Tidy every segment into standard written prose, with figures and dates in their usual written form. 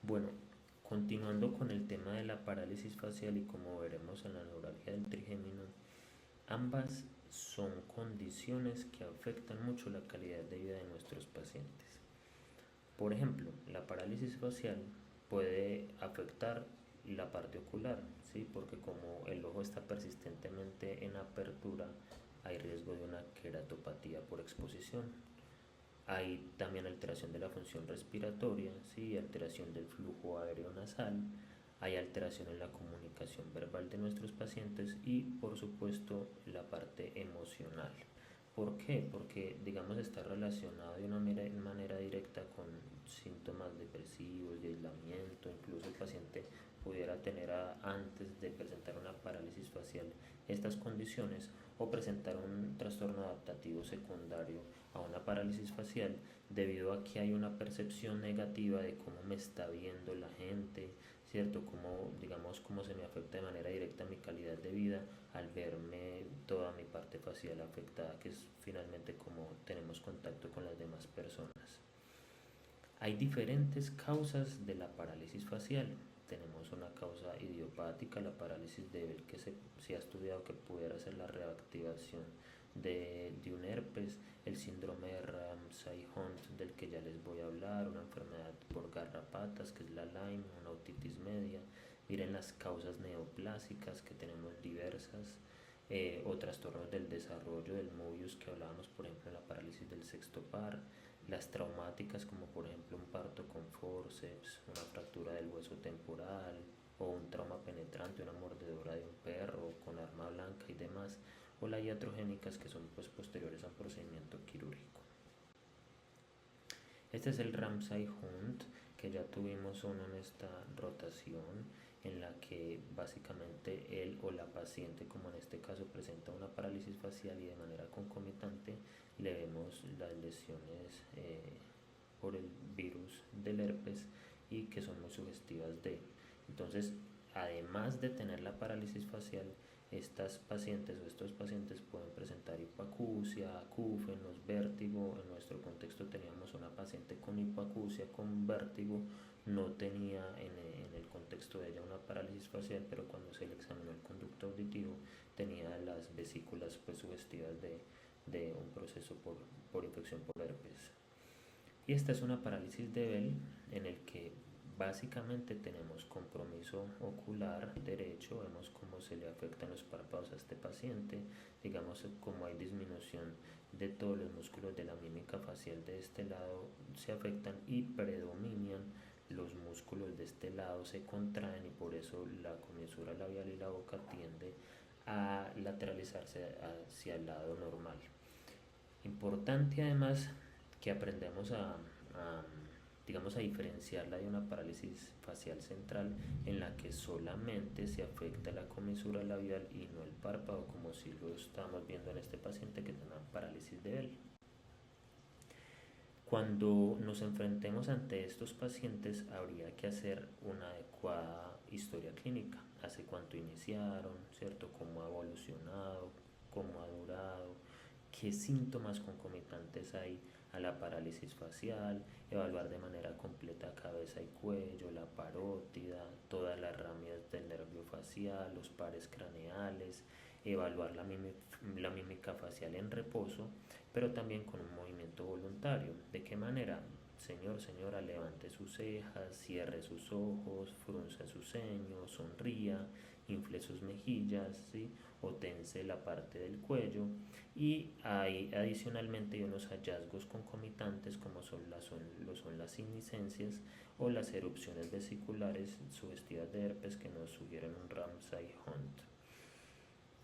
Bueno, continuando con el tema de la parálisis facial y como veremos en la neuralgia del trigémino, ambas son condiciones que afectan mucho la calidad de vida de nuestros pacientes. Por ejemplo, la parálisis facial puede afectar la parte ocular, ¿sí? Porque como el ojo está persistentemente en apertura, hay riesgo de una queratopatía por exposición. Hay también alteración de la función respiratoria, ¿sí? Alteración del flujo aéreo nasal, hay alteración en la comunicación verbal de nuestros pacientes y por supuesto la parte emocional. ¿Por qué? Porque digamos está relacionado de una manera directa con síntomas depresivos, de aislamiento, incluso el paciente pudiera tener antes de presentar una parálisis facial estas condiciones o presentar un trastorno adaptativo secundario a una parálisis facial debido a que hay una percepción negativa de cómo me está viendo la gente, ¿cierto? Cómo, digamos, cómo se me afecta de manera directa mi calidad de vida al verme toda mi parte facial afectada, que es finalmente como tenemos contacto con las demás personas. Hay diferentes causas de la parálisis facial. Tenemos una causa idiopática, la parálisis débil, que se ha estudiado que pudiera ser la reactivación de un herpes, el síndrome de Ramsay-Hunt del que ya les voy a hablar, una enfermedad por garrapatas que es la Lyme, una otitis media. Miren las causas neoplásicas que tenemos diversas, o trastornos del desarrollo del Mobius que hablábamos por ejemplo en la parálisis del sexto par, las traumáticas como por ejemplo un parto con forceps, una fractura del hueso temporal o un trauma penetrante, una mordedura de un perro con arma blanca y demás, o las iatrogénicas que son pues posteriores a un procedimiento quirúrgico. Este es el Ramsay Hunt, que ya tuvimos uno en esta rotación, en la que básicamente él o la paciente, como en este caso, presenta una parálisis facial y de manera concomitante le vemos las lesiones por el virus del herpes y que son muy sugestivas de. Entonces, además de tener la parálisis facial, estas pacientes o estos pacientes pueden presentar hipoacusia, acúfenos, vértigo. En nuestro contexto teníamos una paciente con hipoacusia, con vértigo, no tenía en el contexto de ella una parálisis facial, pero cuando se le examinó el conducto auditivo tenía las vesículas pues sugestivas de un proceso por infección por herpes. Y esta es una parálisis de Bell en el que básicamente tenemos compromiso ocular derecho, vemos cómo se le afectan los párpados a este paciente, digamos como hay disminución de todos los músculos de la mímica facial de este lado se afectan y predominan los músculos de este lado, se contraen y por eso la comisura labial y la boca tiende a lateralizarse hacia el lado normal. Importante además que aprendamos digamos, a diferenciarla de una parálisis facial central en la que solamente se afecta la comisura labial y no el párpado, como si lo estamos viendo en este paciente que tiene una parálisis de Bell. Cuando nos enfrentemos ante estos pacientes habría que hacer una adecuada historia clínica, hace cuánto iniciaron, ¿cierto? Cómo ha evolucionado, cómo ha durado, qué síntomas concomitantes hay a la parálisis facial, evaluar de manera completa cabeza y cuello, la parótida, todas las ramias del nervio facial, los pares craneales, evaluar la mímica facial en reposo, pero también con un movimiento voluntario. ¿De qué manera? Señor, señora, levante sus cejas, cierre sus ojos, frunza sus ceños, sonría, infle sus mejillas, ¿sí? O tense la parte del cuello. Y hay adicionalmente unos hallazgos concomitantes como son las siniscencias o las erupciones vesiculares sugestivas de herpes que nos sugieren un Ramsay Hunt.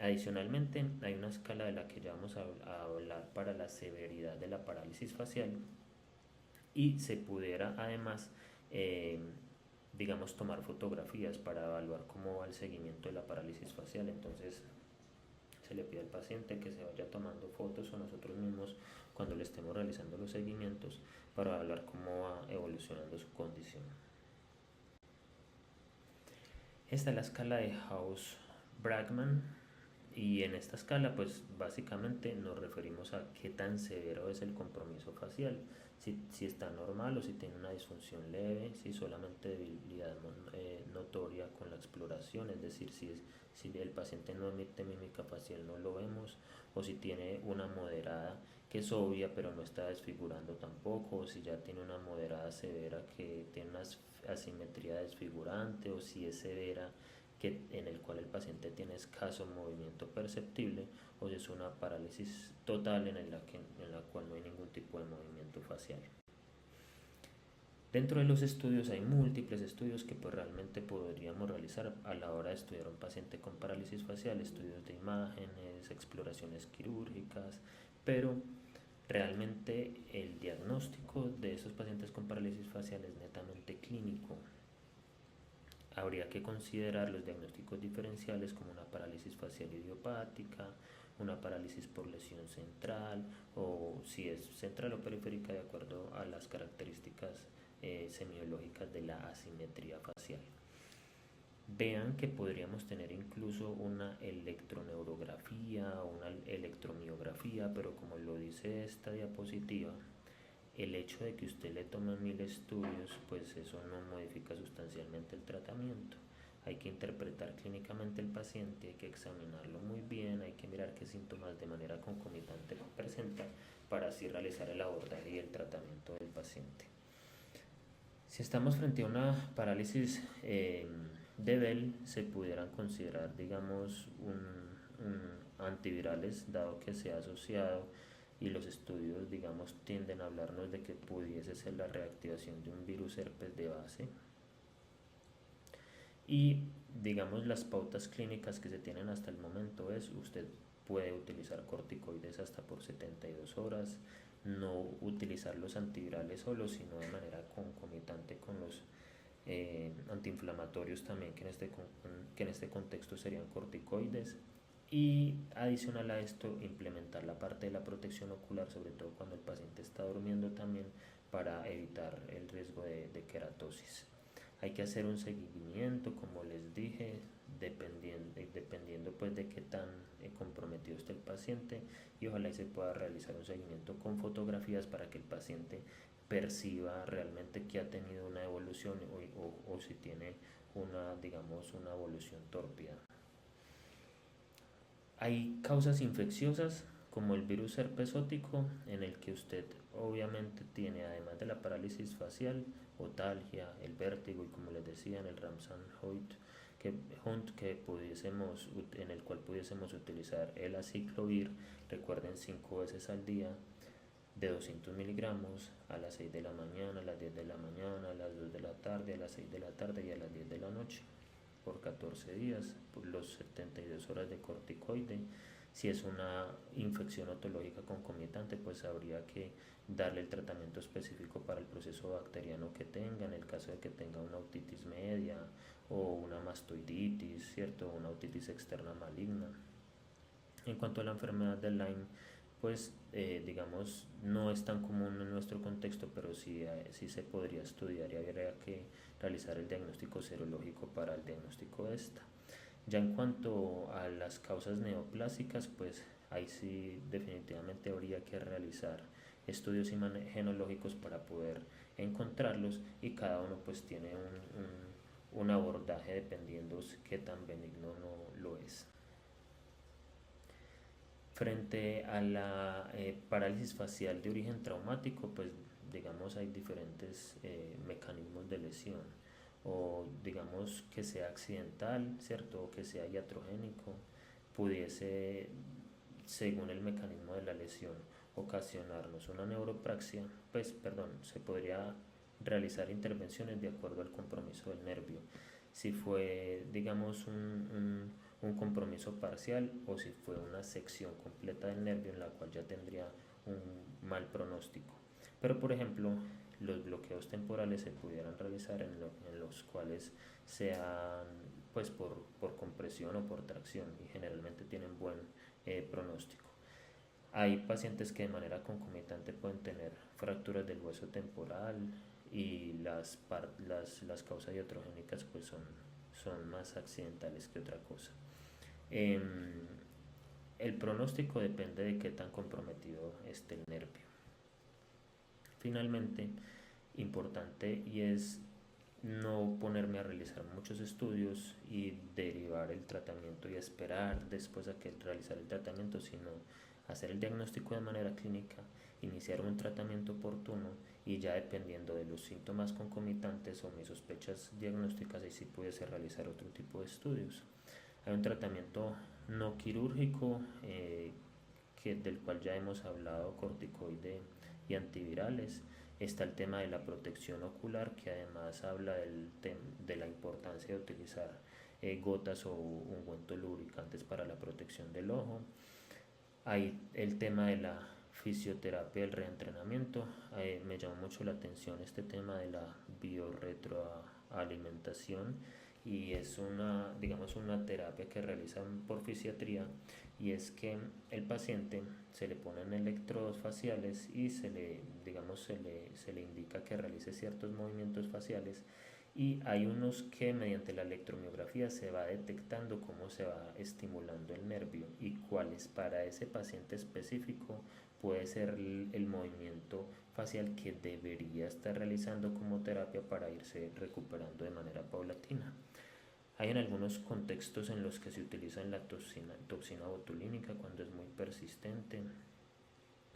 Adicionalmente, hay una escala de la que ya vamos a hablar para la severidad de la parálisis facial y se pudiera además, digamos, tomar fotografías para evaluar cómo va el seguimiento de la parálisis facial. Entonces, se le pide al paciente que se vaya tomando fotos o nosotros mismos cuando le estemos realizando los seguimientos para evaluar cómo va evolucionando su condición. Esta es la escala de House-Bragman Y en esta escala, pues básicamente nos referimos a qué tan severo es el compromiso facial, si está normal o si tiene una disfunción leve, si solamente debilidad notoria con la exploración, es decir, si el paciente no emite mímica facial no lo vemos, o si tiene una moderada que es obvia pero no está desfigurando tampoco, o si ya tiene una moderada severa que tiene una asimetría desfigurante, o si es severa en el cual el paciente tiene escaso movimiento perceptible, o si es una parálisis total en la cual no hay ningún tipo de movimiento facial. Dentro de los estudios hay múltiples estudios que pues realmente podríamos realizar a la hora de estudiar a un paciente con parálisis facial, estudios de imágenes, exploraciones quirúrgicas, pero realmente el diagnóstico de esos pacientes con parálisis facial es netamente clínico. Habría que considerar los diagnósticos diferenciales como una parálisis facial idiopática, una parálisis por lesión central, o si es central o periférica de acuerdo a las características semiológicas de la asimetría facial. Vean que podríamos tener incluso una electroneurografía o una electromiografía, pero como lo dice esta diapositiva, el hecho de que usted le tome 1000 estudios, pues eso no modifica sustancialmente el tratamiento. Hay que interpretar clínicamente el paciente, hay que examinarlo muy bien, hay que mirar qué síntomas de manera concomitante presenta para así realizar el abordaje y el tratamiento del paciente. Si estamos frente a una parálisis de Bell, se pudieran considerar, digamos, antivirales, dado que se ha asociado y los estudios, digamos, tienden a hablarnos de que pudiese ser la reactivación de un virus herpes de base. Y, digamos, las pautas clínicas que se tienen hasta el momento es, usted puede utilizar corticoides hasta por 72 horas, no utilizar los antivirales solos, sino de manera concomitante con los antiinflamatorios también, que en este contexto serían corticoides. Y adicional a esto, implementar la parte de la protección ocular, sobre todo cuando el paciente está durmiendo también, para evitar el riesgo de queratosis. Hay que hacer un seguimiento, como les dije, dependiendo pues de qué tan comprometido esté el paciente, y ojalá se pueda realizar un seguimiento con fotografías para que el paciente perciba realmente que ha tenido una evolución o si tiene digamos, una evolución tórpida. Hay causas infecciosas como el virus herpesótico, en el que usted obviamente tiene, además de la parálisis facial, otalgia, el vértigo y, como les decía, en el Ramsay-Hunt en el cual pudiésemos utilizar el aciclovir, recuerden, 5 veces al día, de 200 miligramos, a las 6 de la mañana, a las 10 de la mañana, a las 2 de la tarde, a las 6 de la tarde y a las 10 de la noche, por 14 días, por los 72 horas de corticoide. Si es una infección otológica concomitante, pues habría que darle el tratamiento específico para el proceso bacteriano que tenga, en el caso de que tenga una otitis media o una mastoiditis, ¿cierto? Una otitis externa maligna. En cuanto a la enfermedad de Lyme, pues digamos, no es tan común en nuestro contexto, pero sí se podría estudiar y habría que realizar el diagnóstico serológico para el diagnóstico de esta. Ya en cuanto a las causas neoplásicas, pues ahí sí definitivamente habría que realizar estudios imagenológicos para poder encontrarlos, y cada uno pues tiene un abordaje dependiendo qué tan benigno no lo es. Frente a la parálisis facial de origen traumático, pues digamos hay diferentes mecanismos de lesión, o digamos que sea accidental, ¿cierto? O que sea iatrogénico, pudiese, según el mecanismo de la lesión, ocasionarnos una neuropraxia, pues perdón, se podría realizar intervenciones de acuerdo al compromiso del nervio. Si fue, digamos, un compromiso parcial, o si fue una sección completa del nervio, en la cual ya tendría un mal pronóstico. Pero por ejemplo, los bloqueos temporales se pudieran realizar en los cuales sean pues por compresión o por tracción, y generalmente tienen buen pronóstico. Hay pacientes que de manera concomitante pueden tener fracturas del hueso temporal, y las causas iatrogénicas pues son más accidentales que otra cosa. el pronóstico depende de qué tan comprometido esté el nervio. Finalmente, importante y es no ponerme a realizar muchos estudios y derivar el tratamiento y esperar después a que realizar el tratamiento, sino hacer el diagnóstico de manera clínica, iniciar un tratamiento oportuno y ya dependiendo de los síntomas concomitantes o mis sospechas diagnósticas, ahí sí pudiese realizar otro tipo de estudios. Hay un tratamiento no quirúrgico del cual ya hemos hablado, corticoide y antivirales. Está el tema de la protección ocular, que además habla de la importancia de utilizar gotas o ungüentos lubricantes para la protección del ojo. Hay el tema de la fisioterapia del reentrenamiento. Me llamó mucho la atención este tema de la biorretroalimentación y es digamos, una terapia que realizan por fisiatría, y es que el paciente se le ponen electrodos faciales y digamos, se le indica que realice ciertos movimientos faciales, y hay unos que mediante la electromiografía se va detectando cómo se va estimulando el nervio y cuáles para ese paciente específico puede ser el movimiento facial que debería estar realizando como terapia para irse recuperando de manera paulatina. Hay en algunos contextos en los que se utiliza la toxina botulínica cuando es muy persistente.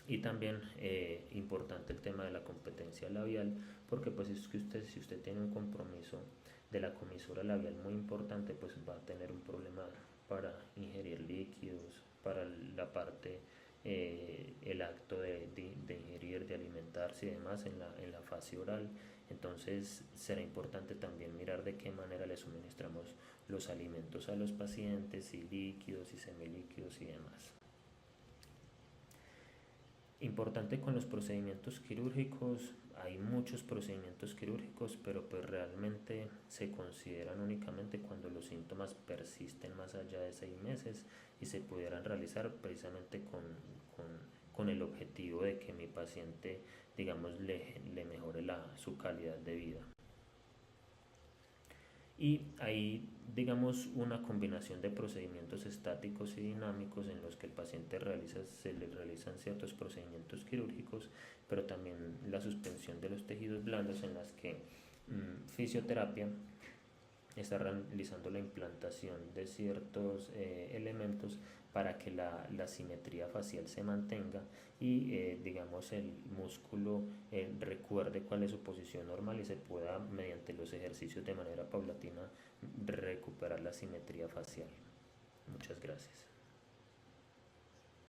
Y también importante el tema de la competencia labial, porque pues es que si usted tiene un compromiso de la comisura labial muy importante, pues va a tener un problema para ingerir líquidos, para la parte, el acto de ingerir, de alimentarse y demás en la fase oral. Entonces será importante también mirar de qué manera le suministramos los alimentos a los pacientes, y líquidos y semilíquidos y demás. Importante con los procedimientos quirúrgicos, hay muchos procedimientos quirúrgicos, pero pues realmente se consideran únicamente cuando los síntomas persisten más allá de 6 meses y se pudieran realizar precisamente con el objetivo de que mi paciente, digamos, le mejore su calidad de vida. Y hay, digamos, una combinación de procedimientos estáticos y dinámicos en los que el paciente se le realizan ciertos procedimientos quirúrgicos, pero también la suspensión de los tejidos blandos, en las que fisioterapia está realizando la implantación de ciertos elementos para que la simetría facial se mantenga y digamos, el músculo recuerde cuál es su posición normal y se pueda, mediante los ejercicios de manera paulatina, recuperar la simetría facial. Muchas gracias.